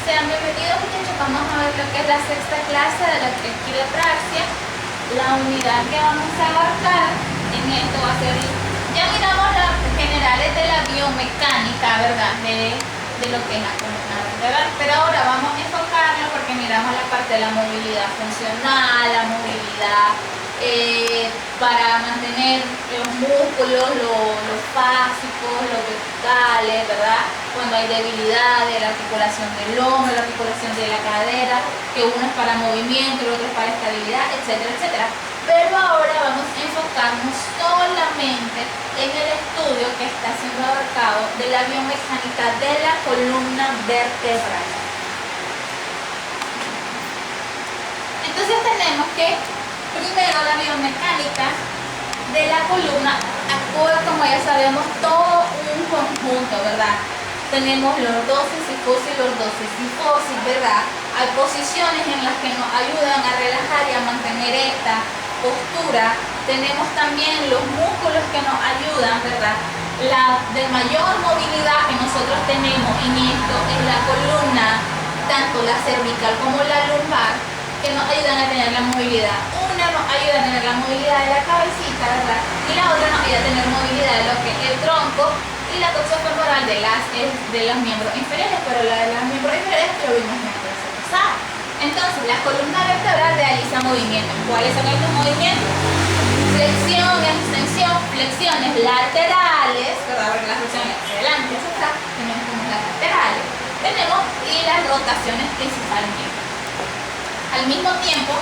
Sean bienvenidos, muchachos. Vamos a ver lo que es la sexta clase de la que es quiropraxia. La unidad que vamos a abarcar en esto va a ser, ya miramos las generales de la biomecánica, ¿verdad? De lo que es la columna vertebral, pero ahora vamos a enfocarnos porque miramos la parte de la movilidad funcional, la movilidad para mantener los músculos, los fásicos, los verticales, ¿verdad? Cuando hay debilidad de la articulación del hombro, la articulación de la cadera, que uno es para movimiento, el otro es para estabilidad, etcétera, etcétera. Pero ahora vamos a enfocarnos solamente en el estudio que está siendo abarcado de la biomecánica de la columna vertebral. Entonces tenemos que primero la biomecánica de la columna actúa, como ya sabemos, todo un conjunto, ¿verdad? Tenemos lordosis, cifosis, lordosis, cifosis, ¿verdad? Hay posiciones en las que nos ayudan a relajar y a mantener esta postura. Tenemos también los músculos que nos ayudan, ¿verdad? La de mayor movilidad que nosotros tenemos en esto es la columna, tanto la cervical como la lumbar, que nos ayudan a tener la movilidad. Una nos ayuda a tener la movilidad de la cabecita, ¿verdad? Y la otra nos ayuda a tener movilidad de lo que es el tronco y la toxofemoral de los miembros inferiores, pero la de los miembros inferiores que lo vimos en la clase pasada. Entonces, la columna vertebral realiza movimientos. ¿Cuáles son estos movimientos? Flexión, extensión, flexiones laterales, ¿verdad? Porque las flexiones hacia adelante, hacia atrás, tenemos como las laterales. Tenemos y las rotaciones principalmente. Al mismo tiempo,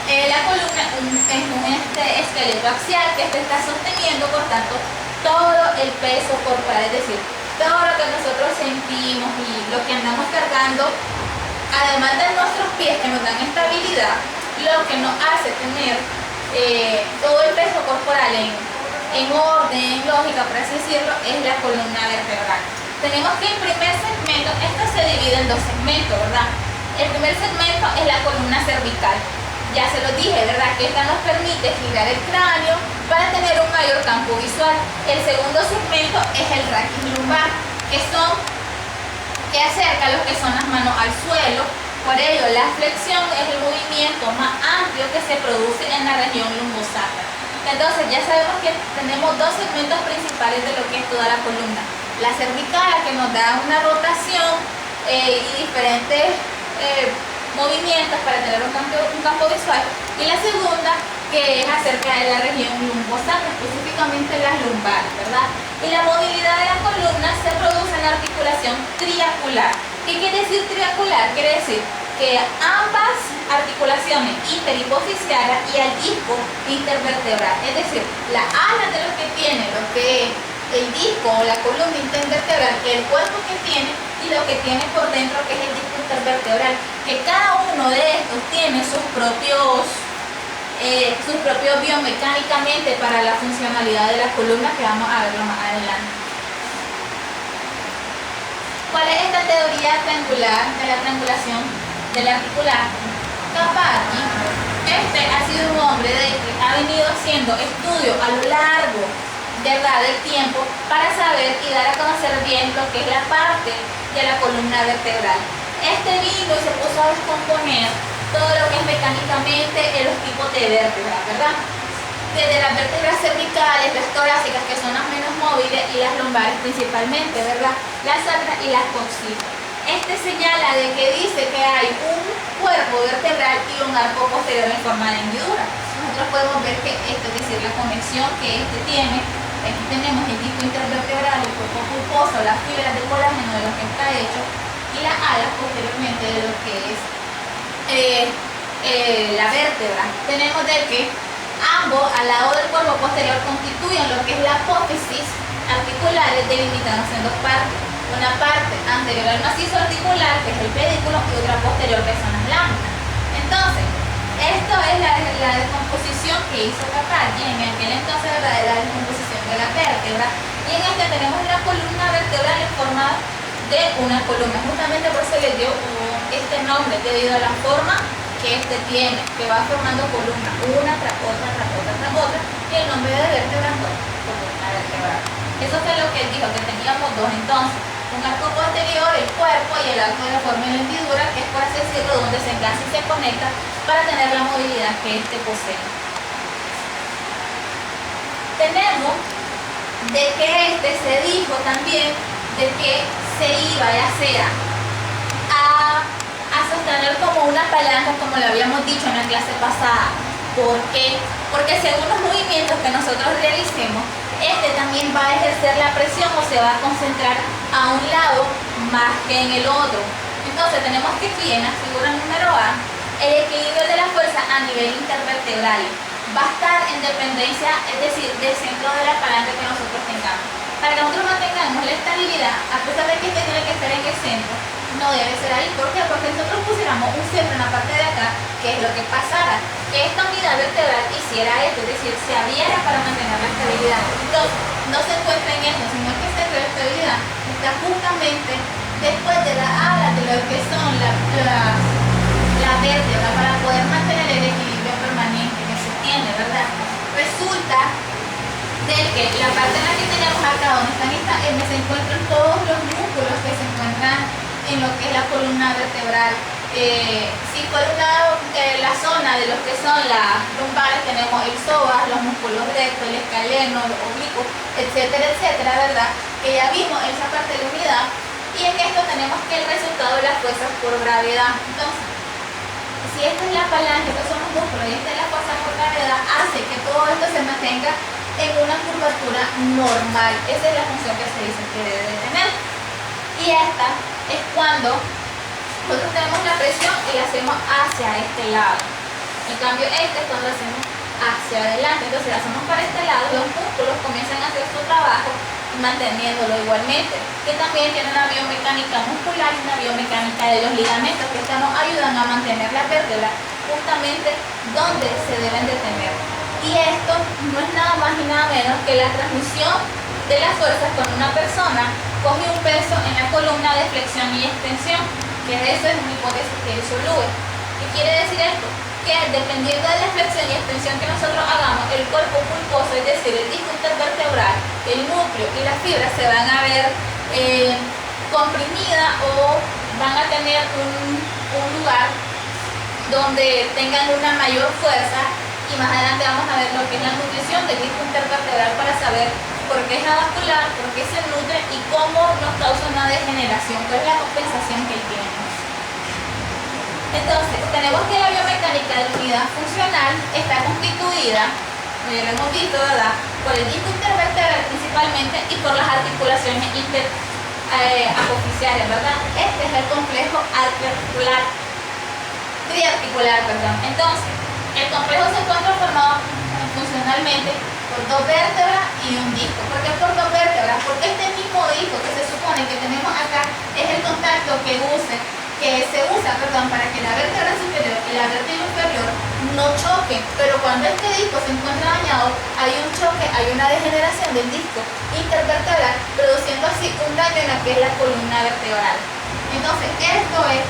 la columna es un esqueleto axial que está sosteniendo, por tanto, todo el peso corporal, es decir, todo lo que nosotros sentimos y lo que andamos cargando, además de nuestros pies que nos dan estabilidad, lo que nos hace tener todo el peso corporal en orden, en lógica, por así decirlo, es la columna vertebral. Tenemos que el primer segmento, esto se divide en dos segmentos, ¿verdad? El primer segmento es la columna cervical. Ya se lo dije, ¿verdad? Que esta nos permite girar el cráneo para tener un mayor campo visual. El segundo segmento es el raquis lumbar, que acerca lo que son las manos al suelo. Por ello, la flexión es el movimiento más amplio que se produce en la región lumbosacra. Entonces, ya sabemos que tenemos dos segmentos principales de lo que es toda la columna. La cervical, que nos da una rotación y diferentes movimientos para tener un campo visual, y la segunda que es acerca de la región lumbosacra, específicamente las lumbares, ¿verdad? Y la movilidad de la columna se produce en la articulación triangular. ¿Qué quiere decir triangular? Quiere decir que ambas articulaciones interhipofisiaria y al disco intervertebral, es decir, la ala de lo que tiene, lo que es el disco o la columna intervertebral, el cuerpo que tiene y lo que tiene por dentro, que es el disco intervertebral, que cada uno de estos tiene sus propios biomecánicamente para la funcionalidad de la columna, que vamos a verlo más adelante. ¿Cuál es esta teoría triangular de la triangulación del articular? Capacchi, ha sido un hombre que ha venido haciendo estudios a lo largo del tiempo para saber y dar a conocer bien lo que es la parte de la columna vertebral. Vino y se puso a descomponer todo lo que es mecánicamente en los tipos de vértebras, ¿verdad? Desde las vértebras cervicales, las torácicas, que son las menos móviles, y las lumbares principalmente, ¿verdad? Las sacras y las coxistas. Señala de que dice que hay un cuerpo vertebral y un arco posterior en forma de hendidura. Nosotros podemos ver que esto, es decir, la conexión que tiene. Aquí tenemos el disco intervertebral, el cuerpo pulposo, las fibras de colágeno de lo que está hecho, y las alas posteriormente de lo que es la vértebra. Tenemos de que ambos al lado del cuerpo posterior constituyen lo que es la apófisis articulares, delimitándose en dos partes. Una parte anterior al macizo articular, que es el pedículo, y otra posterior, que son las láminas. Entonces, esto es la descomposición que hizo Capacchi en aquel entonces, ¿verdad? De la descomposición de la vértebra. Y en este tenemos la columna vertebral en forma de una columna. Justamente por eso le dio este nombre, debido a la forma que tiene, que va formando columna, una tras otra, tras otra, tras otra, y el nombre de vértebra, columna vertebral. Eso fue lo que él dijo, que teníamos dos entonces. Un arco posterior, el cuerpo, y el arco de la forma y la hendidura, que es, por así decirlo, donde se enlaza y se conecta para tener la movilidad que éste posee. Tenemos de que este se dijo también de que se iba ya sea a sostener como una palanca, como lo habíamos dicho en la clase pasada. ¿Por qué? Porque según los movimientos que nosotros realicemos, este también va a ejercer la presión o se va a concentrar a un lado más que en el otro. Entonces tenemos que aquí en la figura número A, el equilibrio de la fuerza a nivel intervertebral va a estar en dependencia, es decir, del centro de la palanca que nosotros tengamos. Para que nosotros mantengamos la estabilidad, a pesar de que este tiene que estar en el centro, no debe ser ahí. ¿Por qué? Porque si nosotros pusiéramos un centro en la parte de acá, ¿qué es lo que pasara? Que esta unidad vertebral hiciera esto, es decir, se abriera para mantener la estabilidad. Entonces, no se encuentra en esto, sino que el centro de estabilidad está justamente después de la ala de lo que son la vértebra, para poder mantener el equilibrio permanente que se tiene, ¿verdad? Resulta de que la parte en la que tenemos acá, donde se encuentran todos los músculos que se encuentran en lo que es la columna vertebral. Si por un lado, la zona de los que son las lumbares, tenemos el psoas, los músculos rectos, el escaleno, los oblicuos, etcétera, etcétera, ¿verdad? Que ya vimos esa parte de la unidad. Y en esto tenemos que el resultado de las fuerzas por gravedad. Entonces, si esta es la palanca, estos son los músculos y esta es la fuerza por gravedad, hace que todo esto se mantenga en una curvatura normal. Esa es la función que se dice que debe de tener. Y esta es cuando nosotros tenemos la presión y la hacemos hacia este lado. En cambio, este es cuando la hacemos hacia adelante. Entonces, la hacemos para este lado, los músculos comienzan a hacer su trabajo manteniéndolo igualmente. Que también tiene una biomecánica muscular y una biomecánica de los ligamentos que esta nos ayudan a mantener la vértebra justamente donde se deben de tener. Y esto no es nada más y nada menos que la transmisión de las fuerzas con una persona coge un peso en la columna de flexión y extensión, que eso es una hipótesis que hizo Lewis. ¿Qué quiere decir esto? Que dependiendo de la flexión y extensión que nosotros hagamos, el cuerpo pulposo, es decir, el disco intervertebral, el núcleo y las fibras se van a ver comprimidas o van a tener un lugar donde tengan una mayor fuerza. Y más adelante vamos a ver lo que es la nutrición del disco intervertebral para saber por qué es avascular, por qué se nutre y cómo nos causa una degeneración, cuál es la compensación que tiene. Entonces, tenemos que la biomecánica de la unidad funcional está constituida, ya lo hemos visto, ¿verdad?, por el disco intervertebral principalmente y por las articulaciones apofisiales, ¿verdad? Este es el complejo triarticular, perdón. Entonces, el complejo se encuentra formado funcionalmente por dos vértebras y un disco. ¿Por qué por dos vértebras? Porque este mismo disco que se supone que tenemos acá es el contacto que se usa para que la vértebra superior y la vértebra inferior no choquen. Pero cuando este disco se encuentra dañado, hay un choque, hay una degeneración del disco intervertebral, produciendo así un daño en la que es la columna vertebral. Entonces, esto es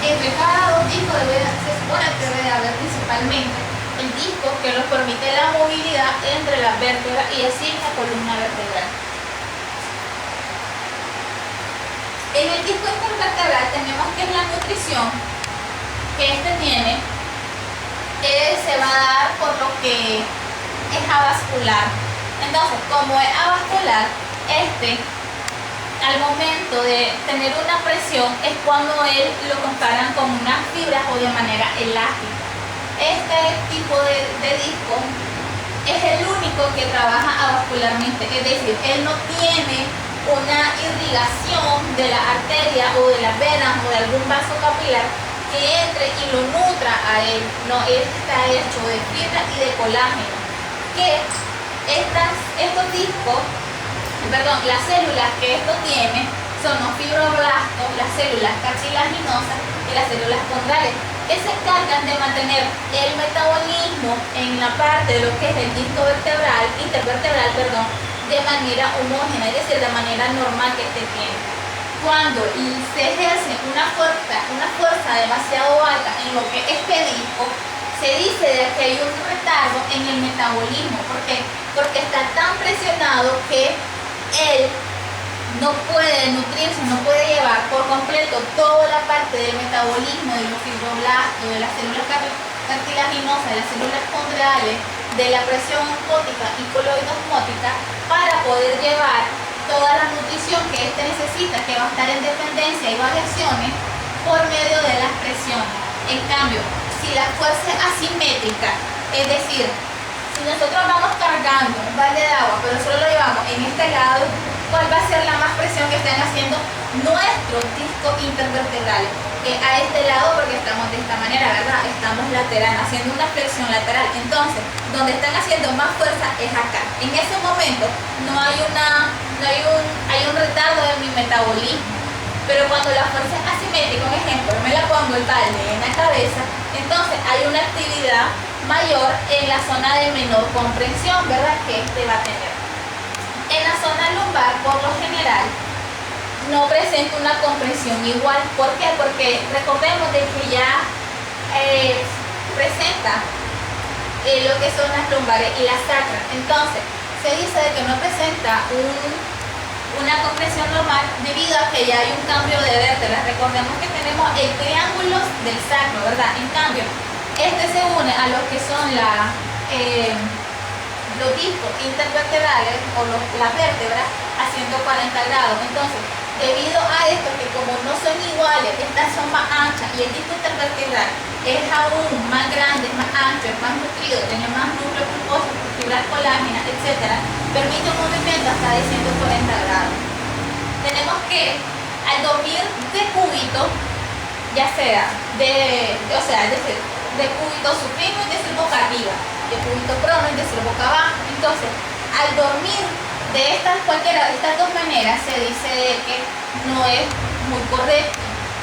entre cada dos discos se supone que debe de haber principalmente el disco que nos permite la movilidad entre las vértebras y así en la columna vertebral. En el disco intervertebral tenemos que es la nutrición que este tiene, se va a dar por lo que es avascular. Entonces, como es avascular, al momento de tener una presión es cuando él lo comparan con unas fibras o de manera elástica. Este tipo de disco es el único que trabaja avascularmente, es decir, él no tiene una irrigación de la arteria o de las venas o de algún vaso capilar que entre y lo nutra a él. No, él está hecho de fibra y de colágeno, que las células que esto tiene son los fibroblastos, las células cartilaginosas y las células condrales, que se encargan de mantener el metabolismo en la parte de lo que es el disco intervertebral, de manera homogénea, es decir, de manera normal que este tiene. Cuando se ejerce una fuerza demasiado alta en lo que es este disco, se dice que hay un retardo en el metabolismo. ¿Por qué? Porque está tan presionado que él no puede nutrirse, no puede llevar por completo toda la parte del metabolismo de los fibroblastos, de las células cartilaginosas, de las células condriales, de la presión oncótica y coloidosmótica, para poder llevar toda la nutrición que éste necesita, que va a estar en dependencia y variaciones por medio de las presiones. En cambio, si la fuerza es asimétrica, es decir, si nosotros vamos cargando un balde de agua, pero solo lo llevamos en este lado, ¿cuál va a ser la más presión que están haciendo nuestros discos intervertebrales? A este lado, porque estamos de esta manera, ¿verdad? Estamos lateral, haciendo una flexión lateral. Entonces, donde están haciendo más fuerza es acá. En ese momento hay un retardo de mi metabolismo. Pero cuando la fuerza es asimétrica, un ejemplo, me la pongo el balde en la cabeza, entonces hay una actividad mayor en la zona de menor comprensión, ¿verdad? Que este va a tener. En la zona lumbar, por lo general, no presenta una compresión igual. ¿Por qué? Porque recordemos de que ya presenta lo que son las lumbares y las sacras. Entonces, se dice de que no presenta una compresión normal debido a que ya hay un cambio de vértebras. Recordemos que tenemos el triángulo del sacro, ¿verdad? En cambio, este se une a lo que son los discos intervertebrales o las vértebras a 140 grados. Entonces, debido a esto, que como no son iguales, estas son más anchas y el disco intervertebral es aún más grande, más ancho, es más nutrido, tiene más núcleo pulposo, fibras colágenas, etc., permite un movimiento hasta de 140 grados. Tenemos que al dormir de cúbito, ya sea es decir, de cúbito supino y decir boca arriba, de cúbito prono y decir boca abajo. Entonces, al dormir de cualquiera de estas dos maneras, se dice que no es muy correcto.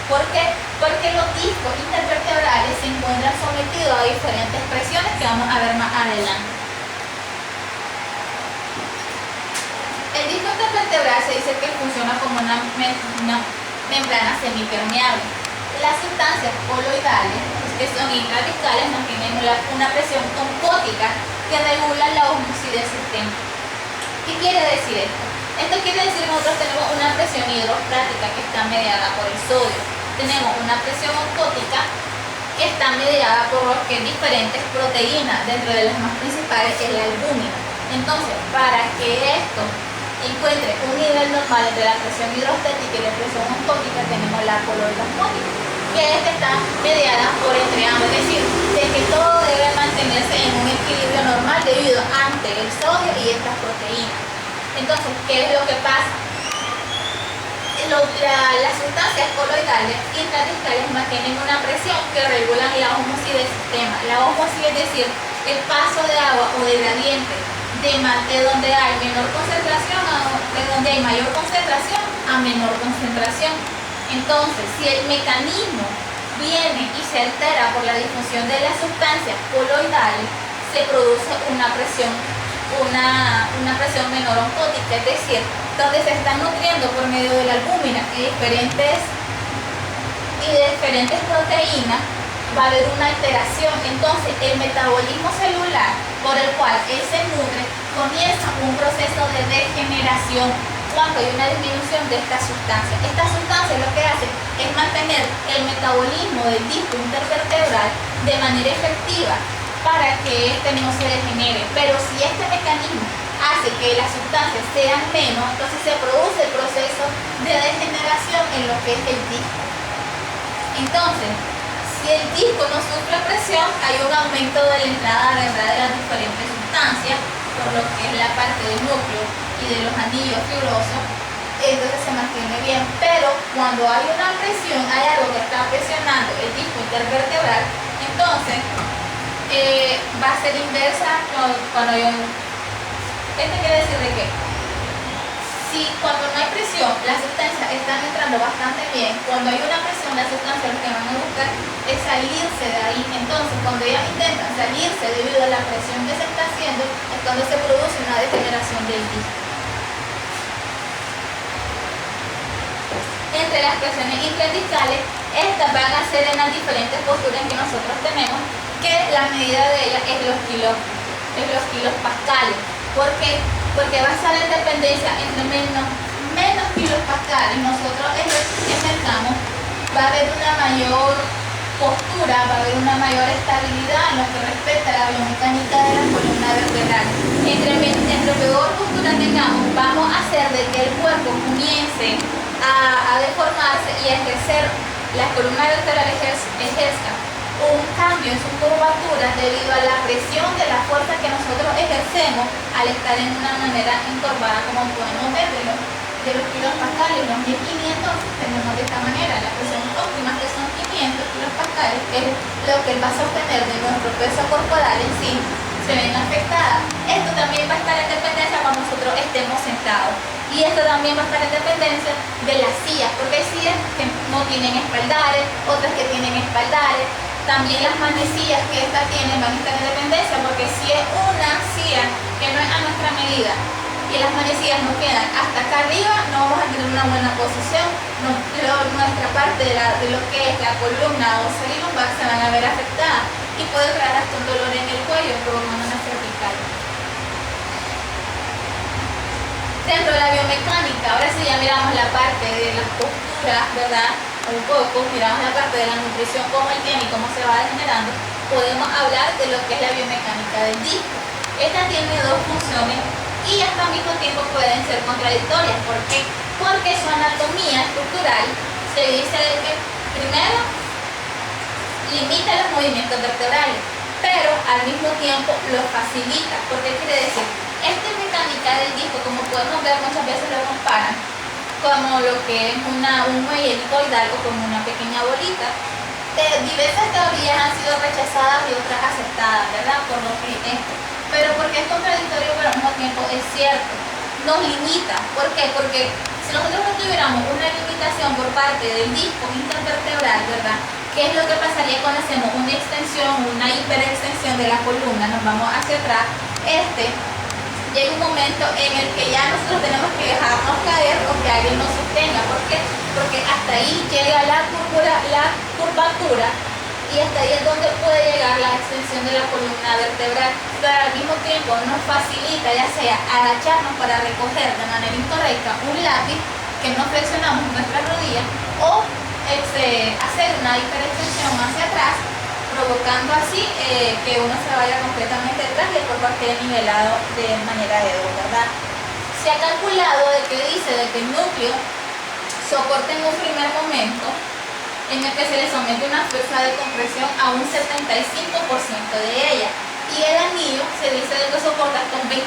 ¿Por qué? Porque los discos intervertebrales se encuentran sometidos a diferentes presiones que vamos a ver más adelante. El disco intervertebral se dice que funciona como una membrana semipermeable. Las sustancias coloidales, que son intradiscales, mantienen una presión oncótica que regula la ósmosis del sistema. ¿Qué quiere decir esto? Esto quiere decir que nosotros tenemos una presión hidrostática que está mediada por el sodio. Tenemos una presión oncótica que está mediada por diferentes proteínas. Dentro de las más principales es la albúmina. Entonces, para que esto encuentre un nivel normal entre la presión hidrostática y la presión oncótica, tenemos la coloidosmótica, que es que está mediada por el triángulo, es decir, de que todo debe mantenerse en un equilibrio normal debido ante el sodio y estas proteínas. Entonces, ¿qué es lo que pasa? Las sustancias coloidales intradiscales mantienen una presión que regulan la ósmosis del sistema. La ósmosis es decir, el paso de agua o de gradiente de donde hay menor concentración de donde hay mayor concentración a menor concentración. Entonces, si el mecanismo viene y se altera por la difusión de las sustancias coloidales, se produce una presión menor oncótica, es decir, donde se están nutriendo por medio de la albúmina y de diferentes proteínas, va a haber una alteración. Entonces, el metabolismo celular por el cual él se nutre comienza un proceso de degeneración cuando hay una disminución de esta sustancia. Esta sustancia lo que hace es mantener el metabolismo del disco intervertebral de manera efectiva para que este no se degenere. Pero si este mecanismo hace que las sustancias sean menos, entonces se produce el proceso de degeneración en lo que es el disco. Entonces, si el disco no sufre presión, hay un aumento de la entrada de las diferentes sustancias, por lo que es la parte del núcleo y de los anillos fibrosos, entonces se mantiene bien. Pero cuando hay una presión, hay algo que está presionando el disco intervertebral, entonces va a ser inversa cuando hay un... Esto quiere decir de que si cuando no hay presión, las sustancias están entrando bastante bien, cuando hay una presión, las sustancias lo que van a buscar es salirse de ahí. Entonces, cuando ellas intentan salirse debido a la presión que se está haciendo, es cuando se produce una degeneración del disco. Entre las presiones intradiscales, estas van a ser en las diferentes posturas que nosotros tenemos, que la medida de ellas es los kilopascales. ¿Por qué? Porque va a estar en dependencia entre menos kilopascales nosotros ejercamos, va a haber una mayor postura, va a haber una mayor estabilidad en lo que respecta a la biomecánica de la columna vertebral. Entre peor postura tengamos, vamos a hacer de que el cuerpo comience a deformarse y a ejercer, la columna vertebral ejerza un cambio en su curvatura debido a la presión de la fuerza que nosotros ejercemos al estar en una manera encorvada, como podemos ver de los kilopascales. Los 1500 tenemos de esta manera, la presión óptima que son 500 kilopascales, que es lo que va a sostener de nuestro peso corporal en sí, se ven afectadas. Esto también va a estar en dependencia cuando nosotros estemos sentados. Y esto también va a estar en dependencia de las sillas, porque hay sillas que no tienen espaldares, otras que tienen espaldares. También las manecillas que estas tienen van a estar en dependencia, porque si es una silla que no es a nuestra medida y las manecillas nos quedan hasta acá arriba, no vamos a tener una buena posición. Nuestra parte de lo que es la columna o lumbar se van a ver afectadas y puede crear hasta un dolor en el cuello provocando una cervical. Dentro de la biomecánica, ahora sí ya miramos la parte de las posturas, ¿verdad? Un poco, miramos la parte de la nutrición, cómo él tiene y cómo se va degenerando. Podemos hablar de lo que es la biomecánica del disco. Esta tiene dos funciones y hasta al mismo tiempo pueden ser contradictorias. ¿Por qué? Porque su anatomía estructural se dice de que primero limita los movimientos vertebrales, pero al mismo tiempo los facilita. ¿Por qué quiere decir? Esta mecánica del disco, como podemos ver, muchas veces lo comparan como lo que es un muelle helicoidal o como una pequeña bolita. Diversas teorías han sido rechazadas y otras aceptadas, ¿verdad? Por lo que esto. Pero porque es contradictorio, pero al mismo tiempo es cierto. Nos limita. ¿Por qué? Porque si nosotros no tuviéramos una limitación por parte del disco intervertebral, ¿verdad? ¿Qué es lo que pasaría cuando hacemos una extensión, una hiperextensión de la columna? Nos vamos hacia atrás. Llega un momento en el que ya nosotros tenemos que dejarnos caer o que alguien nos sostenga. ¿Por qué? Porque hasta ahí llega la curvatura y hasta ahí es donde puede llegar la extensión de la columna vertebral, pero al mismo tiempo nos facilita ya sea agacharnos para recoger de manera incorrecta un lápiz que no flexionamos en nuestras rodillas o hacer una hiperextensión hacia atrás, provocando así que uno se vaya completamente detrás y el cuerpo quede nivelado de manera de dos, ¿verdad? Se ha calculado de que dice de que el núcleo soporta en un primer momento en el que se le somete una fuerza de compresión a un 75% de ella y el anillo se dice de que soporta hasta un 25%.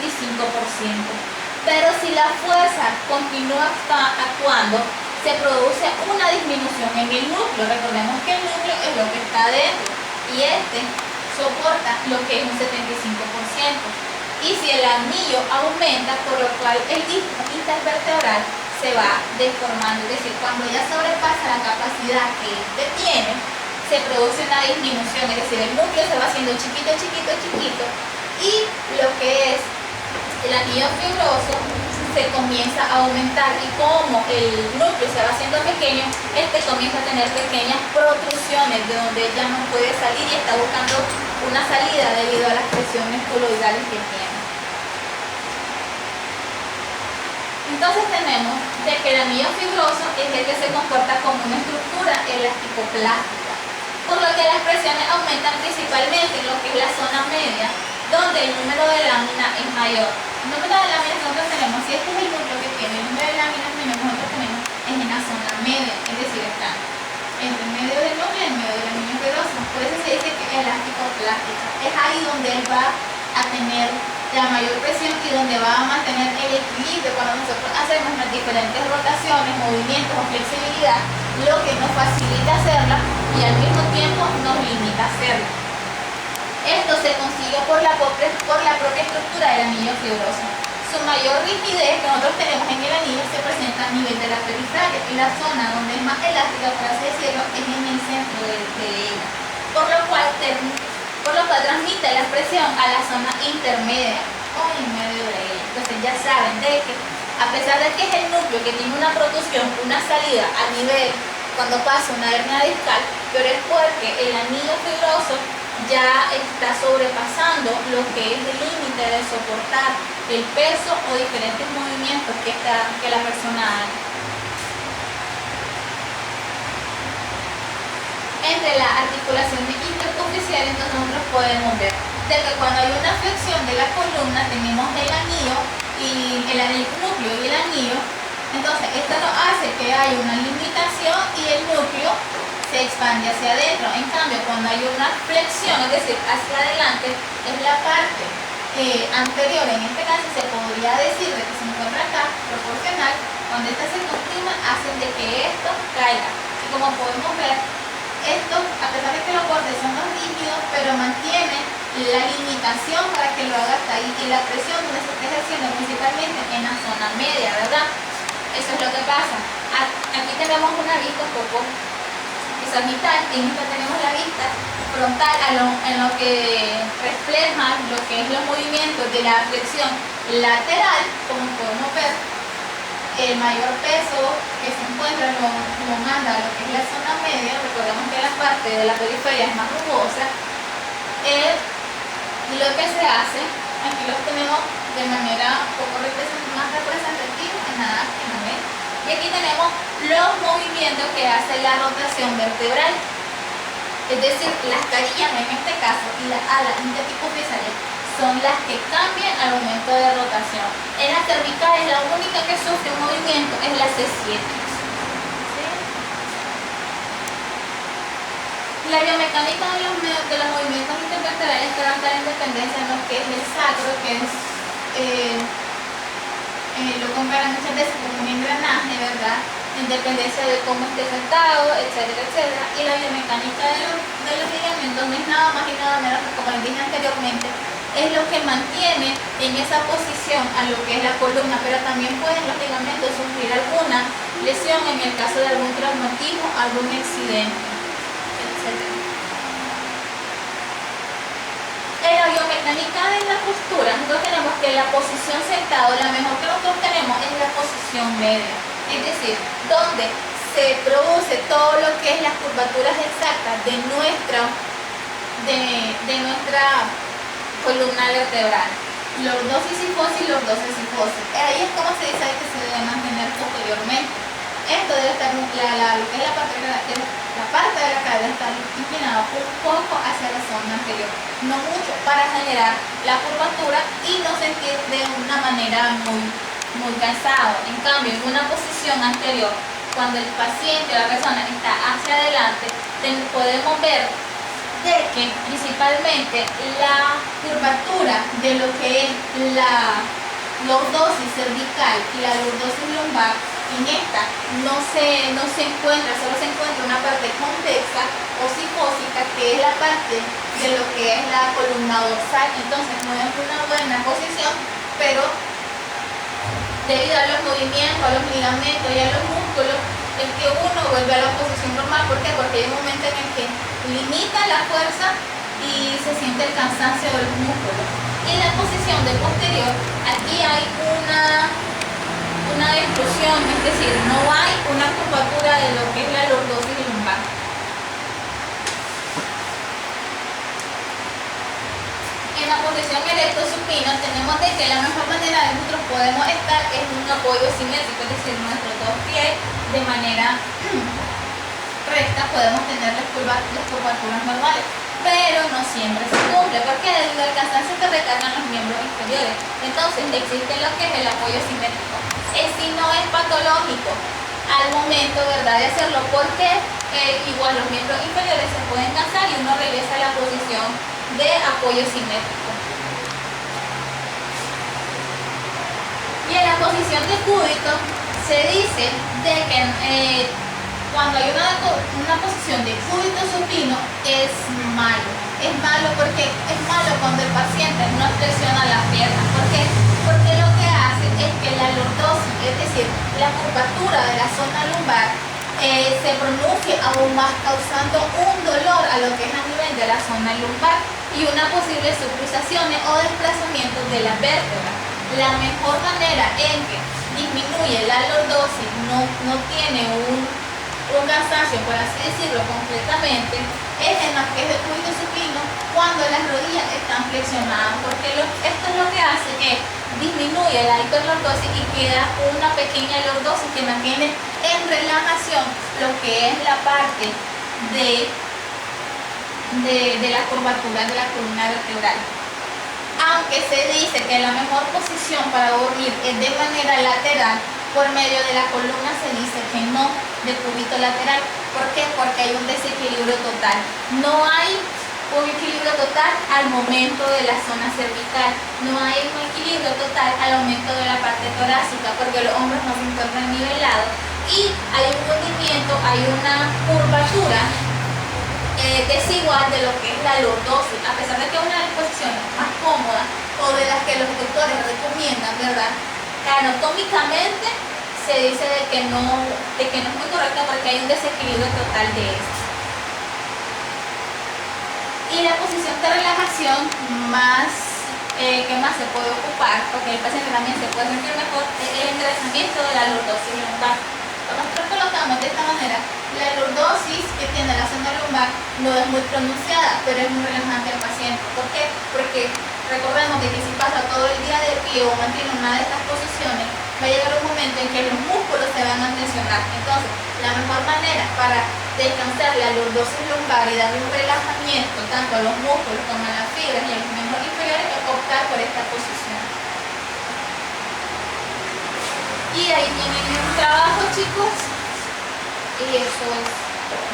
Pero si la fuerza continúa actuando, se produce una disminución en el núcleo. Recordemos que el núcleo es lo que está dentro y soporta lo que es un 75%. Y si el anillo aumenta, por lo cual el disco intervertebral se va deformando, es decir, cuando ya sobrepasa la capacidad que este tiene, se produce una disminución, es decir, el núcleo se va haciendo chiquito y lo que es el anillo fibroso se comienza a aumentar y como el núcleo se va haciendo pequeño, comienza a tener pequeñas protrusiones de donde ya no puede salir y está buscando una salida debido a las presiones coloidales que tiene. Entonces tenemos de que el anillo fibroso es el que se comporta como una estructura elástico-plástica, por lo que las presiones aumentan principalmente en lo que es la zona media, donde el número de láminas es mayor. El número de láminas que nosotros tenemos, si este es el núcleo que tiene, el número de láminas que nosotros tenemos es en la zona media, es decir, está entre el medio del núcleo y el medio del anillo fibroso. Por eso se dice que es elástico-plástica. Es ahí donde él va a tener la mayor presión y donde va a mantener el equilibrio cuando nosotros hacemos las diferentes rotaciones, movimientos o flexibilidad, lo que nos facilita hacerla y al mismo tiempo nos limita a hacerla. Esto se consigue por la propia estructura del anillo fibroso. Su mayor rigidez que nosotros tenemos en el anillo se presenta a nivel de la periferia y la zona donde es más elástica, por así decirlo, es en el centro de ella, por lo cual transmite la presión a la zona intermedia o en medio de ella. Entonces ya saben de que a pesar de que es el núcleo que tiene una protrusión, una salida a nivel cuando pasa una hernia discal, pero es porque el anillo fibroso ya está sobrepasando lo que es el límite de soportar el peso o diferentes movimientos que la persona haga. Entre la articulación intercosticial, entonces nosotros podemos ver de que cuando hay una flexión de la columna tenemos el anillo y el núcleo y el anillo. Entonces esto nos hace que hay una limitación y el núcleo se expande hacia adentro. En cambio, cuando hay una flexión, es decir, hacia adelante, es la parte anterior. En este caso se podría decir de que se encuentra acá, proporcional. Cuando esta se comprima, hacen de que esto caiga. Y como podemos ver, esto, a pesar de que los bordes son más rígidos, pero mantiene la limitación para que lo haga hasta ahí y la presión donde se está ejerciendo principalmente en la zona media, ¿verdad? Eso es lo que pasa. Aquí tenemos una vista un poco mitad, en esta tenemos la vista frontal en lo que refleja lo que es los movimientos de la flexión lateral. Como podemos ver, el mayor peso que se encuentra lo manda lo que es la zona media. Recordemos que la parte de la periferia es más rugosa. Y lo que se hace, aquí los tenemos de manera un poco más representativa, nada que no ven. Y aquí tenemos los movimientos que hace la rotación vertebral, es decir, las carillas en este caso y las alas intercosticiales son las que cambian al momento de rotación. En las cervicales la única que sufre un movimiento es la C7. ¿Sí? La biomecánica de los movimientos intervertebrales queda en dependencia de lo que es el sacro, que es lo comparan muchas veces con un engranaje, ¿verdad? En dependencia de cómo esté sentado, etcétera, etcétera. Y la biomecánica de los ligamentos no es nada más y nada menos que, como les dije anteriormente, es lo que mantiene en esa posición a lo que es la columna, pero también pueden los ligamentos sufrir alguna lesión en el caso de algún traumatismo, algún accidente, etcétera. En la biomecánica de la postura, nosotros tenemos que la posición sentado, la mejor que nosotros tenemos es la posición media, es decir, donde se produce todo lo que es las curvaturas exactas de nuestra columna vertebral, lordosis y fosis, lordosis y fosis. Ahí es como se dice que se debe mantener posteriormente. Esto debe estar, lo que es la parte de la cadera debe estar inclinada un poco hacia la zona anterior, no mucho, para generar la curvatura y no sentir de una manera muy cansado. En cambio, en una posición anterior, cuando el paciente o la persona está hacia adelante, podemos ver de que principalmente la curvatura de lo que es la lordosis cervical y la lordosis lumbar, en esta no se encuentra, solo se encuentra una parte convexa o sifósica, que es la parte de lo que es la columna dorsal. Entonces no es una buena posición, pero debido a los movimientos, a los ligamentos y a los músculos, es que uno vuelve a la posición normal. ¿Por qué? Porque hay un momento en el que limita la fuerza y se siente el cansancio de los músculos. Y la posición de posterior, aquí hay una exclusión, es decir, no hay una curvatura de lo que es la lordosis lumbar. En la posición erecto supino tenemos de que la mejor manera de nosotros podemos estar es un apoyo simétrico, es decir, nuestros dos pies de manera recta podemos tener las curvaturas normales, pero no siempre se cumple, porque debido al cansancio que recargan los miembros inferiores. Entonces existe lo que es el apoyo simétrico. Si no es patológico al momento, ¿verdad?, de hacerlo, porque igual los miembros inferiores se pueden cansar y uno regresa a la posición de apoyo simétrico. Y en la posición de cúbito se dice de que cuando hay una posición de cúbito supino es malo. Es malo porque es malo cuando el paciente no flexiona la pierna. ¿Por qué? Porque lo que hace es que la lordosis, es decir, la curvatura de la zona lumbar, se pronuncie aún más, causando un dolor a lo que es a nivel de la zona lumbar y una posible subluxaciones o desplazamientos de la vértebra. La mejor manera en que disminuye la lordosis, no tiene un cansancio, por así decirlo, completamente, es en la que es el cúbito supino, cuando las rodillas están flexionadas, porque esto es lo que hace que disminuye la hiperlordosis y queda una pequeña lordosis que mantiene en relajación lo que es la parte de la curvatura de la columna vertebral. Aunque se dice que la mejor posición para dormir es de manera lateral, por medio de la columna se dice que no, de cúbito lateral. ¿Por qué? Porque hay un desequilibrio total. No hay un equilibrio total al momento de la zona cervical, no hay un equilibrio total al momento de la parte torácica, porque los hombros no se encuentran nivelados y hay un hundimiento, hay una curvatura desigual de lo que es la lordosis, a pesar de que es una de las posiciones más cómodas o de las que los doctores recomiendan, ¿verdad? Anatómicamente se dice de que no es muy correcta porque hay un desequilibrio total de esto. Y la posición de relajación que más se puede ocupar, porque el paciente también se puede sentir mejor, es el enderezamiento de la lordosis lumbar. Nosotros colocamos de esta manera, la lordosis que tiene la zona lumbar no es muy pronunciada, pero es muy relajante al paciente. ¿Por qué? Porque recordemos que si pasa todo el día de pie o mantiene una de estas posiciones, va a llegar un momento en que los músculos se van a tensionar. Entonces, la mejor manera para descansar la lordosis lumbar y darle un relajamiento tanto a los músculos como a las fibras y a los miembros inferiores es optar por esta posición. Y ahí tienen un trabajo, chicos, y eso es todo.